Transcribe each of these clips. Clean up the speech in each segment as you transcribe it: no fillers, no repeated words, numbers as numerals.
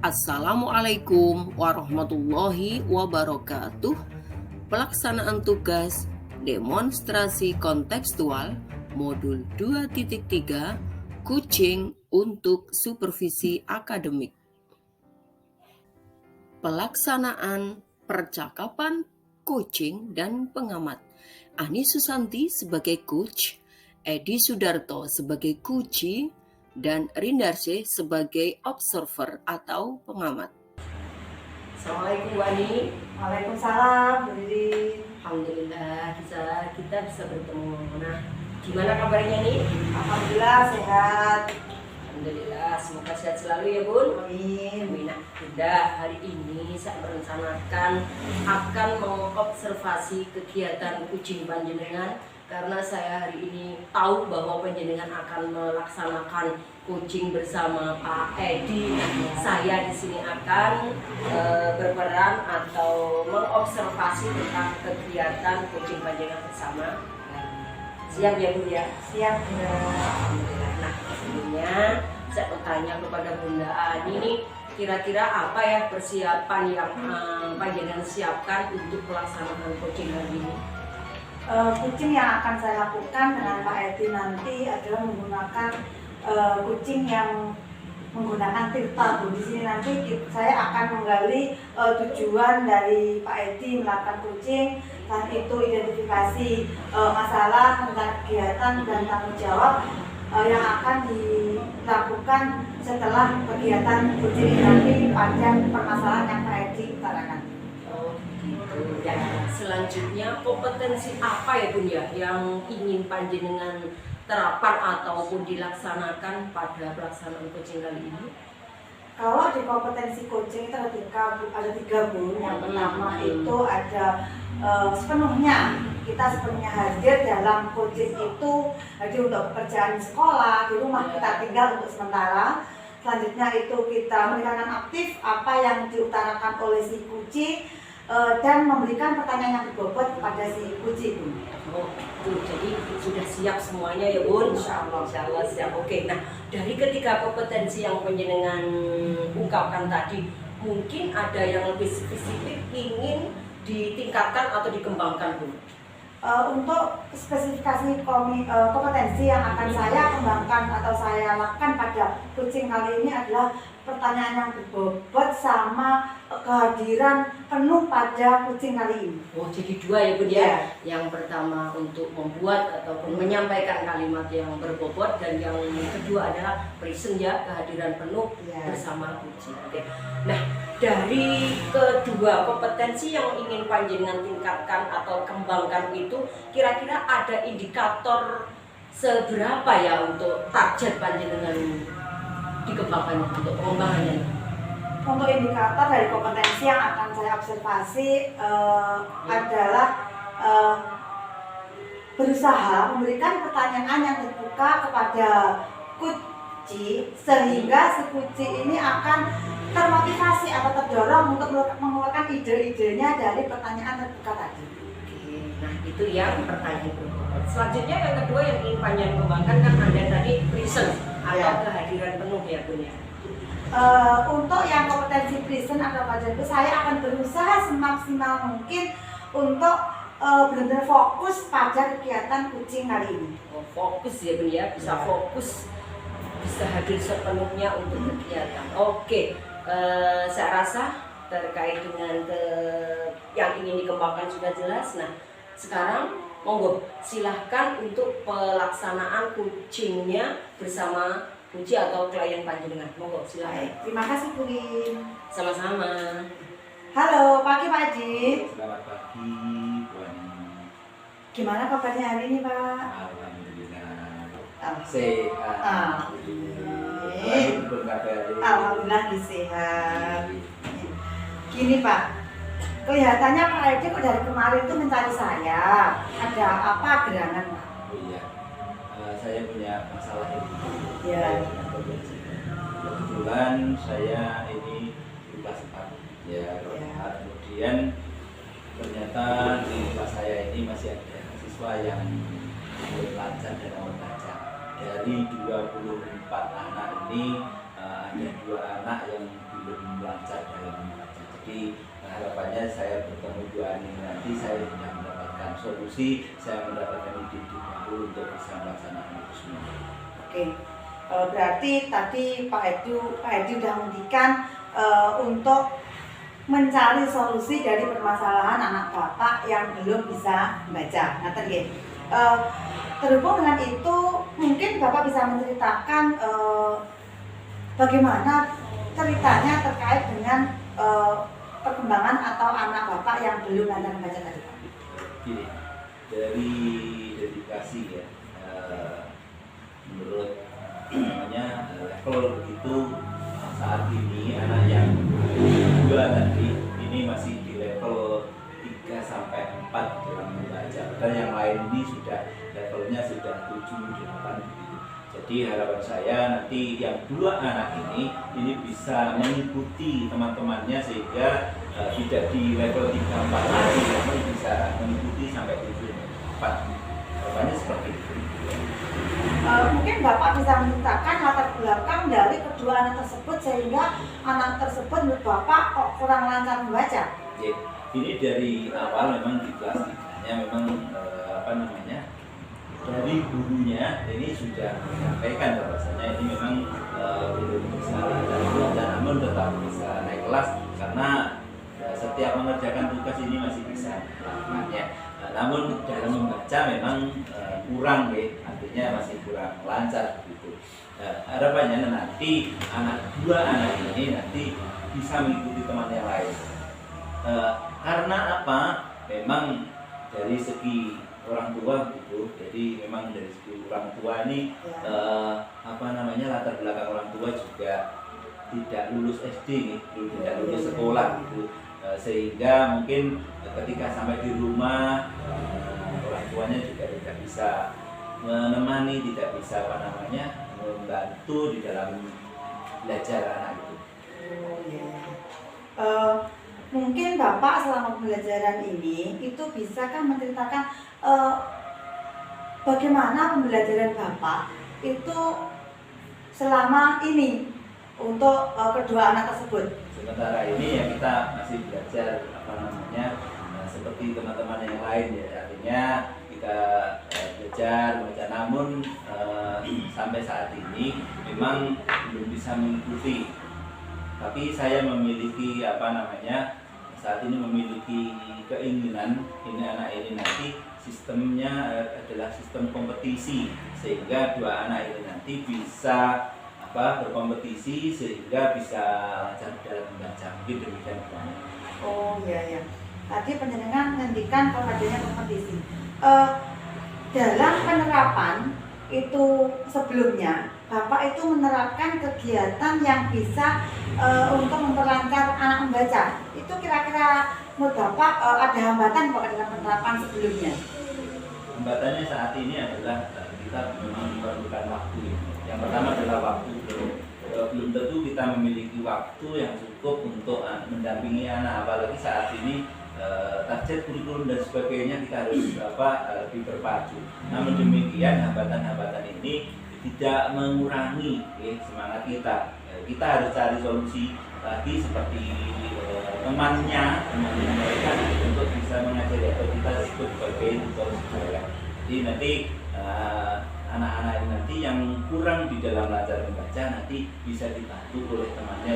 Assalamualaikum warahmatullahi wabarakatuh. Pelaksanaan tugas demonstrasi kontekstual modul 2.3 Kucing untuk supervisi akademik. Pelaksanaan percakapan coaching dan pengamat. Ani Susanti sebagai coach, Edi Sudarto sebagai coachee, dan Rindarsih sebagai observer atau pengamat. Assalamualaikum Bu Ani. Waalaikumsalam Bu Didi. Alhamdulillah kita bisa bertemu. Nah, gimana kabarnya nih? Alhamdulillah sehat. Alhamdulillah, semoga sehat selalu ya Bun. Amin. Nah, Bunda, hari ini saya merencanakan akan mengobservasi kegiatan kucing panjenengan karena saya hari ini tahu bahwa panjenengan akan melaksanakan coaching bersama Pak Edi. Saya di sini akan berperan atau mengobservasi tentang kegiatan coaching panjenengan bersama. Siap ya Bunda? Siap Bunda. Alhamdulillah. Nah, sebelumnya saya bertanya kepada Bunda Ani nih, kira-kira apa ya persiapan yang panjenengan siapkan untuk pelaksanaan coaching hari ini? Kucing yang akan saya lakukan dengan Pak Edi nanti adalah menggunakan kucing yang menggunakan tirta Bu. Di sini nanti saya akan menggali tujuan dari Pak Edi melakukan kucing, dan itu identifikasi masalah tentang kegiatan dan tanggung jawab yang akan dilakukan setelah kegiatan kucing nanti pada permasalahan yang Pak Edi utarakan. Oh gitu. Dan selanjutnya kompetensi apa ya Bun ya yang ingin panjenengan terapkan ataupun dilaksanakan pada pelaksanaan coaching kali ini? Kalau di kompetensi coaching itu ada tiga Bu. Yang pertama itu ada kita sepenuhnya hadir dalam coaching itu, hadir untuk pekerjaan di sekolah, di rumah kita tinggal untuk sementara. Selanjutnya itu kita mendengarkan aktif apa yang diutarakan oleh si kucing dan memberikan pertanyaan yang berbobot kepada si kucing. Oh, jadi sudah siap semuanya ya Bun? Insya Allah siap. Oke, nah dari ketiga kompetensi yang panjenengan ungkapkan tadi, mungkin ada yang lebih spesifik ingin ditingkatkan atau dikembangkan Bun? Untuk spesifikasi kompetensi yang akan saya kembangkan atau saya lakukan pada kucing kali ini adalah pertanyaan yang berbobot sama kehadiran penuh pada kucing kali ini. Oh, jadi dua ya Bun ya? Yang pertama untuk membuat ataupun menyampaikan kalimat yang berbobot, dan yang kedua adalah present ya, kehadiran penuh bersama kucing. Oke. Nah, dari kedua kompetensi yang ingin panjenengan tingkatkan atau kembangkan itu, kira-kira ada indikator seberapa ya untuk target panjenengan dikembangkannya, untuk pengembangannya? Untuk indikator dari kompetensi yang akan saya observasi adalah berusaha memberikan pertanyaan yang terbuka kepada kucing sehingga si kucing ini akan termotivasi atau terdorong untuk mengeluarkan ide-idenya dari pertanyaan terbuka tadi. Oke, nah itu yang pertanyaan berbobot. Selanjutnya yang kedua yang ingin panjenengan kembangkan kan ada tadi present atau kehadiran penuh ya Bun ya. Untuk yang kompetensi present atau kajian itu saya akan berusaha semaksimal mungkin untuk benar-benar fokus pada kegiatan kucing kali ini. Oh, fokus ya Bun ya, bisa fokus, bisa hadir sepenuhnya untuk kegiatan. Oke, saya rasa terkait dengan yang ingin dikembangkan sudah jelas. Nah, sekarang monggo silahkan untuk pelaksanaan coachingnya bersama kucing atau klien panjenengan. Monggo silahkan. Terima kasih Bu Lin. Sama-sama. Halo, pagi Pak Haji. Selamat pagi Bu Ani. Gimana kabarnya hari ini Pak? Alhamdulillah sehat. Alhamdulillah sehat. Gini Pak, kelihatannya Pak Haji kok dari kemarin tuh mencari saya. Ada apa gerangan Pak? Oh iya, saya punya masalah ini. Ya. Kebetulan saya ini di kelas 4 ya, kemudian ternyata di kelas saya ini masih ada siswa yang belum lancar dalam membaca. Dari 24 anak ini ada 2 anak yang belum nanti harapannya saya bertemu Bu Ani nanti saya sudah mendapatkan solusi, saya mendapatkan ide-ide baru untuk bisa melaksanakan itu semua. Oke, berarti tadi Pak Edi sudah menghentikan untuk mencari solusi dari permasalahan anak Bapak yang belum bisa membaca. Nah, terhubung dengan itu, mungkin Bapak bisa menceritakan bagaimana ceritanya terkait dengan perkembangan atau anak Bapak yang belum lancar membaca tadi, Pak. Gini, dari dedikasi ya, menurut namanya level begitu saat ini anak yang kedua tadi ini masih di level 3 sampai 4 dalam membaca, padahal yang lain ini sudah levelnya sudah 7, 8 begitu. Jadi harapan saya nanti yang dua anak ini bisa mengikuti teman-temannya sehingga tidak di level 3, 4 lagi, namun bisa mengikuti sampai 7, 4. Harapannya seperti itu. Mungkin Bapak bisa menceritakan latar belakang dari kedua anak tersebut sehingga anak tersebut menurut Bapak kok kurang lancar membaca. Ya, ini dari awal memang di kelas 3-nya memang dari gurunya ini sudah menyampaikan bahwasanya ini memang belum bisa lancar, namun tetap bisa naik kelas karena setiap mengerjakan tugas ini masih bisa melakukannya. Namun dalam membaca memang kurang artinya masih kurang lancar begitu. Harapannya nanti dua anak ini nanti bisa mengikuti teman yang lain. Karena apa? Memang dari segi orang tua gitu. Jadi memang dari segi orang tua ini latar belakang orang tua juga tidak lulus SD nih, tidak lulus sekolah gitu. Sehingga mungkin ketika sampai di rumah orang tuanya juga tidak bisa menemani, tidak bisa membantu di dalam belajar anak itu. Mungkin Bapak selama pembelajaran ini itu bisakah menceritakan bagaimana pembelajaran Bapak itu selama ini untuk kedua anak tersebut? Sementara ini ya kita masih belajar seperti teman-teman yang lain ya, artinya kita belajar membaca, namun sampai saat ini memang belum bisa mengikuti. Tapi saya memiliki saat ini memiliki keinginan ini anak ini nanti sistemnya adalah sistem kompetisi sehingga dua anak ini nanti bisa berkompetisi sehingga bisa lancar dalam membaca, mungkin demikian. Oh iya. Tadi penjenengan menghentikan kalau adanya kompetisi. Dalam penerapan itu sebelumnya Bapak itu menerapkan kegiatan yang bisa untuk memperlancar anak membaca. Itu kira-kira menurut Bapak ada hambatan Pak dalam penerapan sebelumnya? Hambatannya saat ini adalah kita memang memerlukan waktu. Yang pertama adalah waktu. Belum tentu kita memiliki waktu yang cukup untuk mendampingi anak, apalagi saat ini target kurikulum dan sebagainya kita harus lebih berpacu. Namun demikian hambatan-hambatan ini tidak mengurangi semangat kita. Kita harus cari solusi lagi seperti temannya mereka untuk bisa mengajari atau kita sebut sebagai tutor sekolah. Jadi nanti anak-anak ini nanti yang kurang di dalam lancar membaca nanti bisa dibantu oleh temannya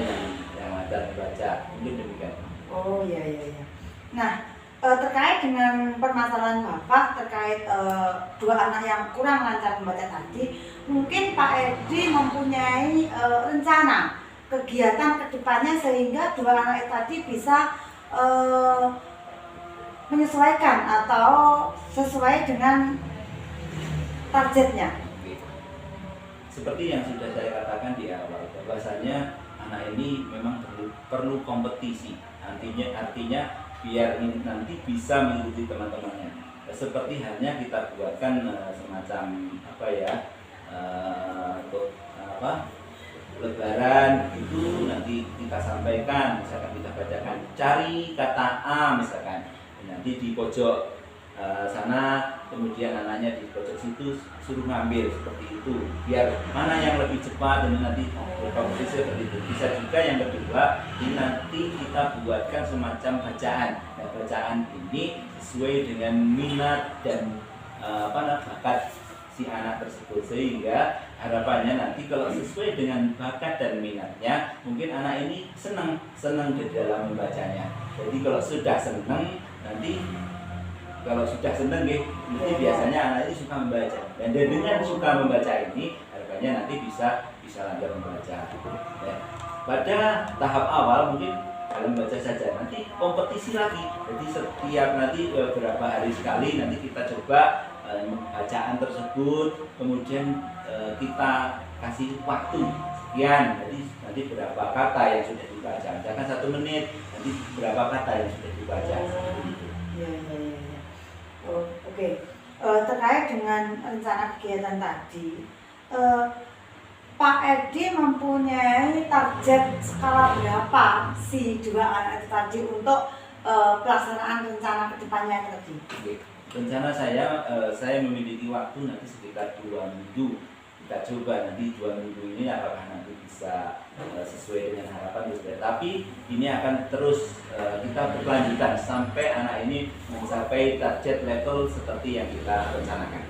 yang lancar membaca. Mungkin demikian. Oh iya. Nah, terkait dengan permasalahan Bapak terkait dua anak yang kurang lancar membaca tadi, mungkin Pak Edi mempunyai rencana kegiatan kedepannya sehingga dua anak tadi bisa menyesuaikan atau sesuai dengan targetnya. Seperti yang sudah saya katakan di awal, bahwasanya anak ini memang perlu kompetisi. Artinya biar nanti bisa mengikuti teman-temannya. Seperti halnya kita buatkan semacam untuk lebaran itu nanti kita sampaikan, misalkan kita bacakan cari kata A misalkan, nanti di pojok sana, kemudian anaknya di pojok situ suruh ngambil seperti itu, biar mana yang lebih cepat dan nanti berkompetisi seperti itu. Bisa juga yang kedua, ini nanti kita buatkan semacam bacaan. Nah, bacaan ini sesuai dengan minat dan bakat si anak tersebut, sehingga harapannya nanti kalau sesuai dengan bakat dan minatnya, mungkin anak ini senang di dalam membacanya. Jadi kalau sudah senang, nanti kalau sudah senang nanti biasanya anak ini suka membaca, dan dengan suka membaca ini harapannya nanti bisa lanjut membaca. Ya. Pada tahap awal mungkin dalam membaca saja, nanti kompetisi lagi. Jadi setiap nanti beberapa hari sekali nanti kita coba bacaan tersebut, kemudian kita kasih waktu sekian, jadi nanti berapa kata yang sudah dibaca, misalkan 1 menit, nanti berapa kata yang sudah dibaca. Ya. Oke. Terkait dengan rencana kegiatan tadi, Pak Edi mempunyai target skala berapa si 2 anak itu tadi untuk pelaksanaan rencana kedepannya tadi? Rencana saya memiliki waktu nanti sekitar 2 minggu. Kita coba nanti 2 minggu ini apakah nanti bisa sesuai dengan harapan kita. Tapi ini akan terus kita berkelanjutan sampai anak ini mencapai target level seperti yang kita rencanakan.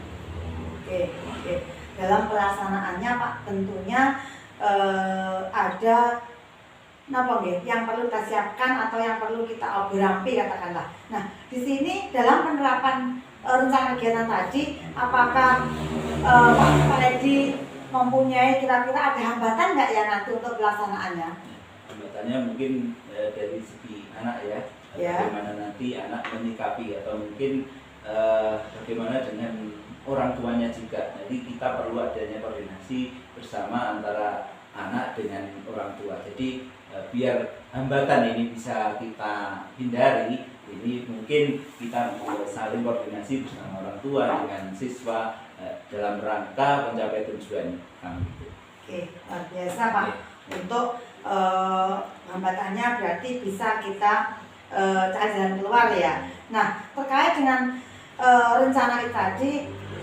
Oke. Dalam pelaksanaannya Pak, tentunya ada yang perlu kita siapkan atau yang perlu kita rapi katakanlah. Nah, di sini dalam penerapan rencana kegiatan tadi, apakah Pak Edi mempunyai kira-kira ada hambatan nggak ya nanti untuk pelaksanaannya? Hambatannya mungkin dari segi anak ya, bagaimana nanti anak menyikapi, atau mungkin bagaimana dengan orang tuanya juga. Jadi kita perlu adanya koordinasi bersama antara anak dengan orang tua. Jadi biar hambatan ini bisa kita hindari, ini mungkin kita saling koordinasi bersama orang tua dengan siswa dalam rangka mencapai tujuan kami. Oke, luar biasa Pak. Untuk hambatannya berarti bisa kita cari jalan keluar ya. Nah, terkait dengan rencana itu tadi,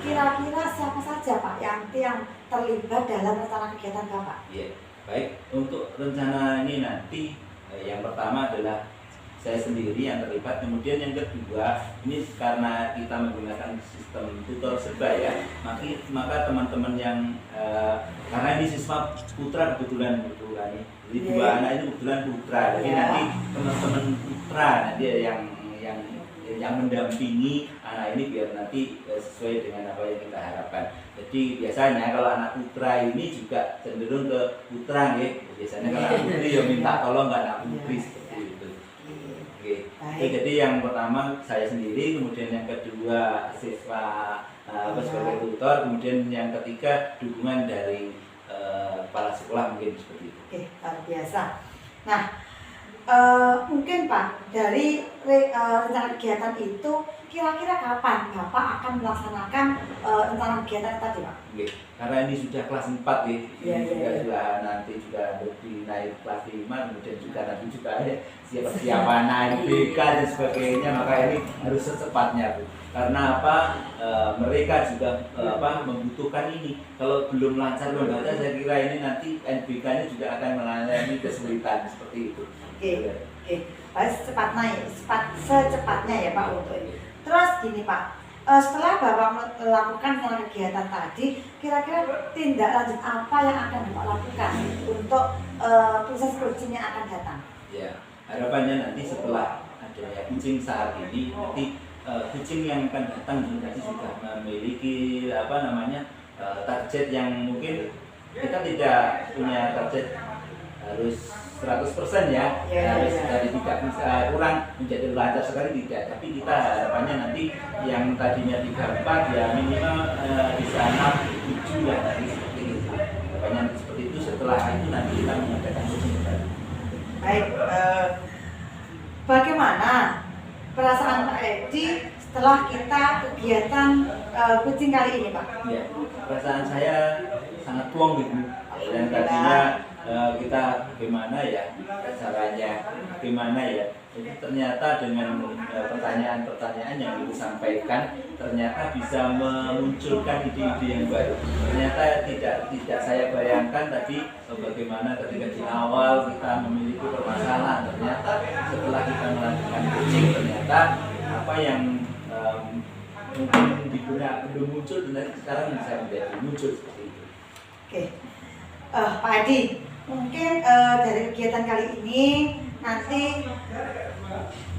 kira-kira siapa saja Pak yang terlibat dalam rencana kegiatan Bapak? Iya, baik. Untuk rencana ini nanti yang pertama adalah saya sendiri yang terlibat. Kemudian yang kedua, ini karena kita menggunakan sistem tutor serba ya, maka teman-teman yang karena ini siswa putra kebetulan nih, jadi 2 anak itu kebetulan putra. Jadi nanti teman-teman putra nanti yang mendampingi anak ini biar nanti sesuai dengan apa yang kita harapkan. Jadi biasanya kalau anak putra ini juga cenderung ke putra nih. Biasanya kalau anak putri ya minta tolong ke anak putri seperti itu. Oke. Jadi yang pertama saya sendiri, kemudian yang kedua siswa sebagai tutor, kemudian yang ketiga dukungan dari kepala sekolah mungkin seperti itu. Oke, luar biasa. Nah, mungkin Pak, dari rencana kegiatan itu kira-kira kapan Bapak akan melaksanakan rencana kegiatan tadi Pak? Oke, karena ini sudah kelas 4 sudah nanti juga lebih naik kelas 5, kemudian juga nanti juga ada siapa-siapa naik BK dan sebagainya, maka ini harus secepatnya Bu. Karena apa? Mereka juga membutuhkan ini. Kalau belum lancar membaca, saya kira ini nanti NBK-nya juga akan mengalami kesulitan seperti itu. Oke. Harus secepatnya ya Pak untuk ini. Terus gini Pak, setelah Bapak melakukan kegiatan tadi, kira-kira tindak lanjut apa yang akan Bapak lakukan untuk proses coaching yang akan datang? Ya, harapannya nanti setelah adanya coaching saat ini, nanti coaching yang akan datang nanti sudah memiliki target yang mungkin kita tidak punya target harus 100% ya, dari tidak bisa kurang menjadi lancar sekali tidak, tapi kita harapannya nanti yang tadinya 3-4 ya minimal bisa 6-7 ya, tadi seperti itu. Harapannya seperti itu. Setelah itu nanti kita mengadakan coaching baru. Baik, bagaimana perasaan Pak Edi setelah kita kegiatan coaching kali ini Pak? Ya, perasaan saya sangat plong gitu. Dan tadinya kita bagaimana ya caranya, bagaimana ya. Jadi ternyata dengan pertanyaan-pertanyaan yang ibu sampaikan ternyata bisa memunculkan ide-ide yang baru. Ternyata tidak saya bayangkan tadi bagaimana ketika di awal kita memiliki permasalahan, ternyata setelah kita melakukan coaching ternyata apa yang mungkin belum muncul dan sekarang bisa menjadi muncul seperti itu. Oke, Pak Adi, mungkin dari kegiatan kali ini nanti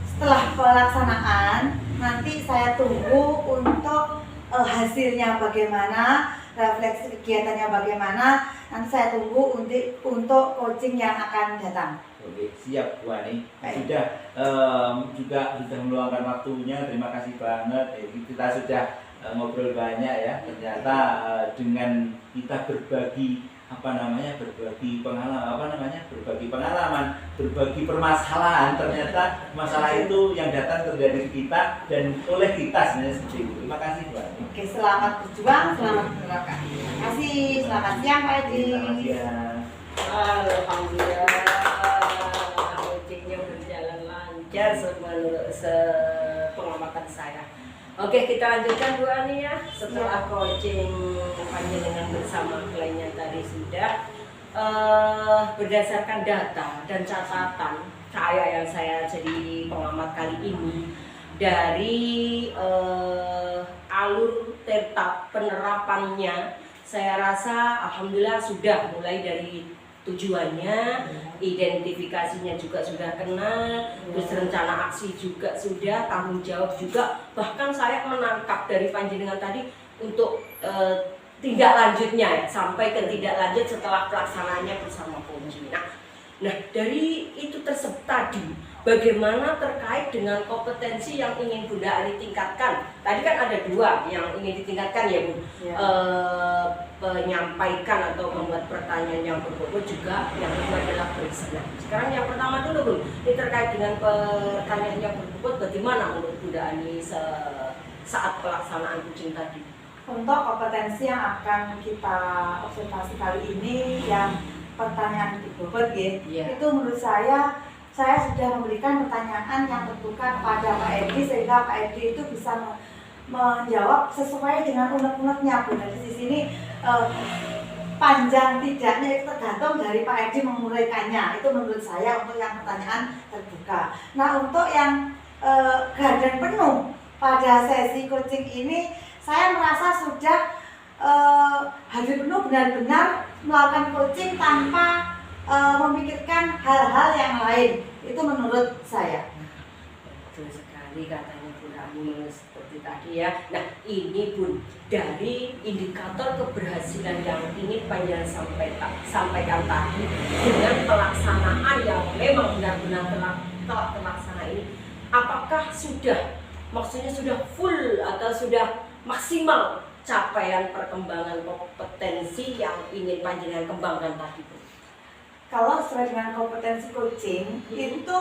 setelah pelaksanaan nanti saya tunggu untuk hasilnya bagaimana, refleksi kegiatannya bagaimana, nanti saya tunggu untuk coaching yang akan datang. Oke, siap Bu Ani. Sudah sudah meluangkan waktunya. Terima kasih banget. Kita sudah ngobrol banyak ya. Ternyata dengan kita berbagi berbagi pengalaman, berbagi permasalahan, ternyata masalah itu yang datang terjadi di kita dan oleh kita sebenarnya seperti itu. Terima kasih Bu Ani. Oke, selamat berjuang, selamat bergerak. Terima kasih. Selamat siang Pak Adi. Selamat siang. Alhamdulillah, coachingnya berjalan lancar menurut sepengamatan saya. Oke, kita lanjutkan Bu Ani ya. Setelah coaching panjenengan bersama kliennya tadi sudah berdasarkan data dan catatan yang saya jadi pengamat kali ini dari alur tirta penerapannya, saya rasa alhamdulillah sudah mulai dari tujuannya, identifikasinya juga sudah kena, terus rencana aksi juga sudah, tanggung jawab juga, bahkan saya menangkap dari panjenengan tadi untuk tindak lanjutnya sampai ke tindak lanjut setelah pelaksanaannya bersama coaching. Nah dari itu tersebut tadi, bagaimana terkait dengan kompetensi yang ingin Bunda Ani tingkatkan? Tadi kan ada dua yang ingin ditingkatkan ya Bu, Ya. Menyampaikan atau membuat pertanyaan yang berbobot juga, yang kedua adalah perisenan. Sekarang yang pertama dulu Bu, ini terkait dengan pertanyaan yang berbobot, bagaimana menurut Bunda Ani saat pelaksanaan coaching tadi? Untuk kompetensi yang akan kita observasi kali ini yang pertanyaan berbobot Iya. itu menurut saya sudah memberikan pertanyaan yang terbuka kepada Pak Edi sehingga Pak Edi itu bisa menjawab sesuai dengan unek-uneknya Bu. Jadi di sini panjang tidaknya itu tergantung dari Pak Edi menguraikannya. Itu menurut saya untuk yang pertanyaan terbuka. Nah untuk yang garden penuh pada sesi coaching ini saya merasa sudah hadir penuh benar-benar melakukan coaching tanpa memikirkan hal-hal yang lain. Itu menurut saya. Betul sekali katanya Bu Ani seperti tadi ya. Nah ini Bun, dari indikator keberhasilan yang ingin panjenengan sampaikan tadi dengan pelaksanaan yang memang benar-benar telah terlaksana ini, apakah maksudnya sudah full atau sudah maksimal capaian perkembangan kompetensi yang ingin panjenengan kembangkan tadi Bu? Kalau sesuai dengan kompetensi coaching itu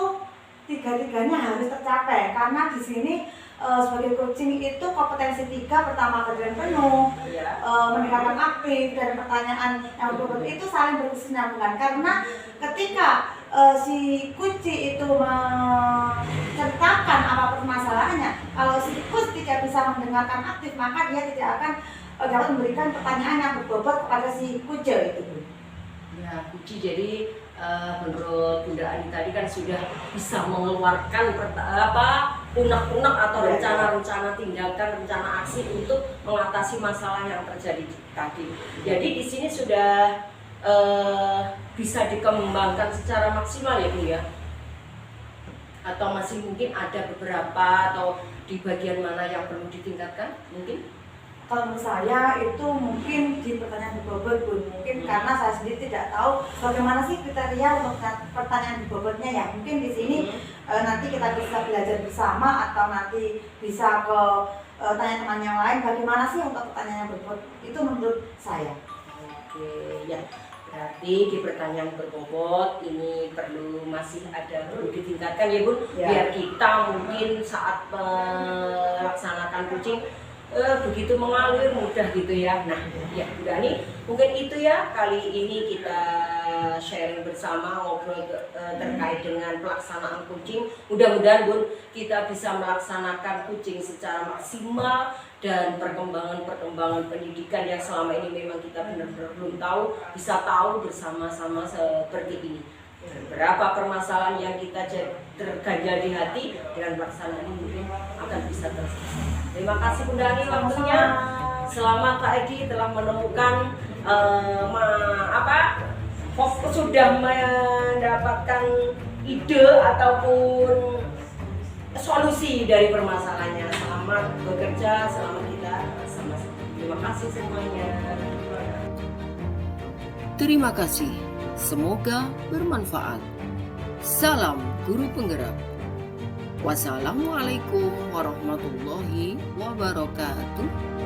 tiga-tiganya harus tercapai karena di sini sebagai coaching itu kompetensi 3, pertama kerjaan penuh, Ya. mendengarkan aktif dan pertanyaan yang berbobot itu saling berkesinambungan karena ketika si kunci itu menceritakan apa permasalahannya, kalau si coach tidak bisa mendengarkan aktif maka dia tidak akan dapat memberikan pertanyaan yang berbobot kepada si kunci itu. Ya, kunci jadi menurut Bunda Ani tadi kan sudah bisa mengeluarkan unek-unek atau rencana-rencana tindakan, rencana aksi untuk mengatasi masalah yang terjadi tadi. Jadi di sini sudah bisa dikembangkan secara maksimal ya Bu ya? Atau masih mungkin ada beberapa atau di bagian mana yang perlu ditingkatkan mungkin? Kalau menurut saya itu mungkin di pertanyaan berbobot Bu, mungkin karena saya sendiri tidak tahu bagaimana sih kriteria untuk pertanyaan berbobotnya ya. Mungkin di sini nanti kita bisa belajar bersama atau nanti bisa ke tanya teman yang lain bagaimana sih untuk pertanyaan berbobot itu menurut saya. Oke ya, berarti di pertanyaan berbobot ini masih perlu ditingkatkan ya Bun, Ya. biar kita mungkin saat melaksanakan coaching begitu mengalir mudah gitu ya. Nah, ya Bu Dani, mungkin itu ya kali ini kita sharing bersama ngobrol terkait dengan pelaksanaan kucing. Mudah-mudahan Bun kita bisa melaksanakan kucing secara maksimal dan perkembangan pendidikan yang selama ini memang kita benar-benar belum tahu, bisa tahu bersama-sama seperti ini. Berapa permasalahan yang kita terganjal di hati dengan pelaksanaan ini mungkin akan bisa terselesaikan. Terima kasih Bu Dani waktunya. Selamat Pak Edi telah menemukan sudah mendapatkan ide ataupun solusi dari permasalahannya. Selamat bekerja, selamat kita sama-sama. Terima kasih semuanya. Terima kasih. Semoga bermanfaat. Salam Guru Penggerak. Wassalamualaikum warahmatullahi wabarakatuh.